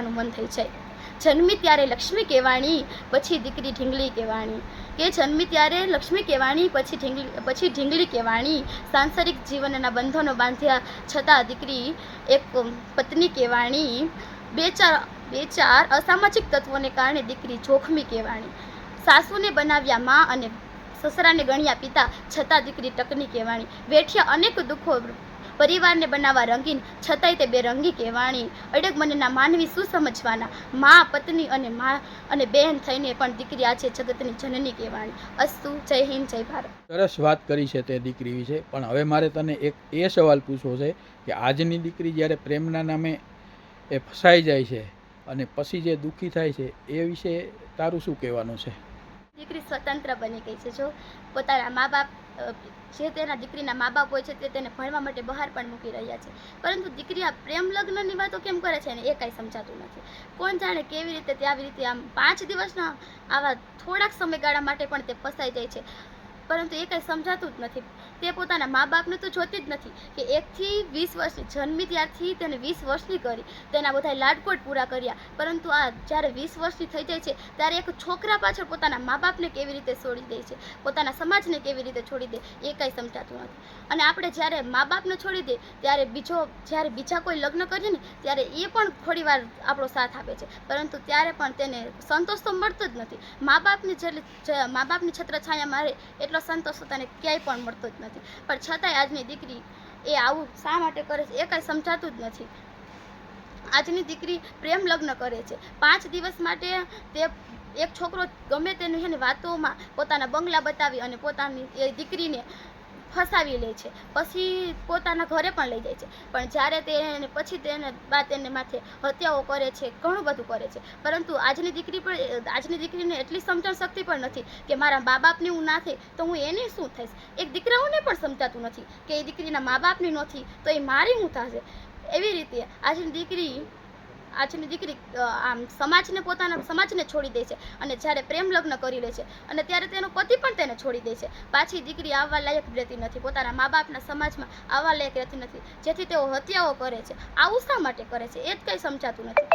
મન થઈ જાય। જન્મી ત્યારે લક્ષ્મી કહેવાણી, પછી દીકરી ઢીંગલી કહેવાણી। કે જન્મી ત્યારે લક્ષ્મી કહેવાણી, પછી ઢીંગલી કહેવાણી। સાંસારિક જીવનના બંધનો બાંધ્યા છતાં દીકરી એક પત્ની કહેવાણી। બે ચાર અસામાજિક તત્વોને કારણે દીકરી જોખમી કહેવાણી। સાસુને બનાવ્યા માં અને સસરાને ગણ્યા પિતા, છતાં દીકરી ટકની કહેવાણી। વેઠ્યા અનેક દુઃખો પરિવારને બનાવવા રંગીન, છતાંય તે બેરંગી કહેવાણી। અડગ મનના માનવી શું સમજવાના, મા પત્ની અને બહેન થઈને પણ દીકરી આજે જગતની જનની કહેવાણી। અસ્તુ, જય હિન્દ, જય ભારત। સરસ વાત કરી છે તે દીકરી વિશે, પણ હવે મારે તને એક એ સવાલ પૂછવો છે કે આજની દીકરી જ્યારે પ્રેમના નામે એ ફસાઈ જાય છે અને પછી જે દુઃખી થાય છે એ વિશે તારું શું કહેવાનું છે? દીકરી સ્વતંત્ર બની ગઈ છે। જો પોતાના મા બાપ જે તેના દીકરીના મા બાપ હોય છે તે તેને ભણવા માટે બહાર પણ મૂકી રહ્યા છે, પરંતુ દીકરી આ પ્રેમ લગ્નની વાતો કેમ કરે છે ને એ કાંઈ સમજાતું નથી। કોણ જાણે કેવી રીતે આવી રીતે આમ 5 દિવસના આવા થોડાક સમયગાળા માટે પણ તે ફસાઈ જાય છે, પરંતુ એ કાંઈ સમજાતું જ નથી। તે પોતાના મા બાપને તો જોતી જ નથી કે 1 થી 20 વર્ષની જન્મી ત્યારથી તેને 20 વર્ષની કરી, તેના બધા લાડકોટ પૂરા કર્યા, પરંતુ આ જ્યારે 20 વર્ષની થઈ જાય છે ત્યારે એક છોકરા પાછળ પોતાના મા બાપને કેવી રીતે છોડી દે છે, પોતાના સમાજને કેવી રીતે છોડી દે એ કાંઈ સમજાતું નથી। અને આપણે જ્યારે મા બાપને છોડી દે ત્યારે જ્યારે બીજા કોઈ લગ્ન કરીએ ને ત્યારે એ પણ થોડીવાર આપણો સાથ આપે છે, પરંતુ ત્યારે પણ તેને સંતોષ તો મળતો જ નથી। મા બાપની છત્રછાયા મારે એટલો સંતોષ તો તને ક્યાંય પણ મળતો જ નથી, પણ છતાંય આજની દીકરી એ આવું શા માટે કરે છે એ કાંઈ સમજાતું જ નથી। આજની દીકરી પ્રેમ લગ્ન કરે છે, 5 દિવસ માટે તે એક છોકરો ગમે તેની એની વાતોમાં પોતાના બંગલા બતાવી અને પોતાની એ દીકરીને ફસાવી લે છે, પછી પોતાના ઘરે પણ લઈ જાય છે, પણ જ્યારે પછી તેને માથે હત્યાઓ કરે છે, ઘણું બધું કરે છે, પરંતુ આજની દીકરીને એટલી સમજણ શક્તિ પણ નથી કે મારા મા બાપની હું ના થઈ તો હું એની શું થઈશ। એક દીકરાઓને પણ સમજાતું નથી કે એ દીકરીના મા બાપની નથી તો એ મારી હું થશે। એવી રીતે આજની દીકરી આમ પોતાના સમાજને છોડી દે છે, અને જ્યારે પ્રેમ લગ્ન કરી લે છે અને ત્યારે તેનો પતિ પણ તેને છોડી દે છે, પાછી દીકરી આવવા લાયક રહેતી નથી, પોતાના મા બાપના સમાજમાં આવવા લાયક રહેતી નથી, જેથી તેઓ હત્યાઓ કરે છે। આવું શા માટે કરે છે એ જ કંઈ સમજાતું નથી।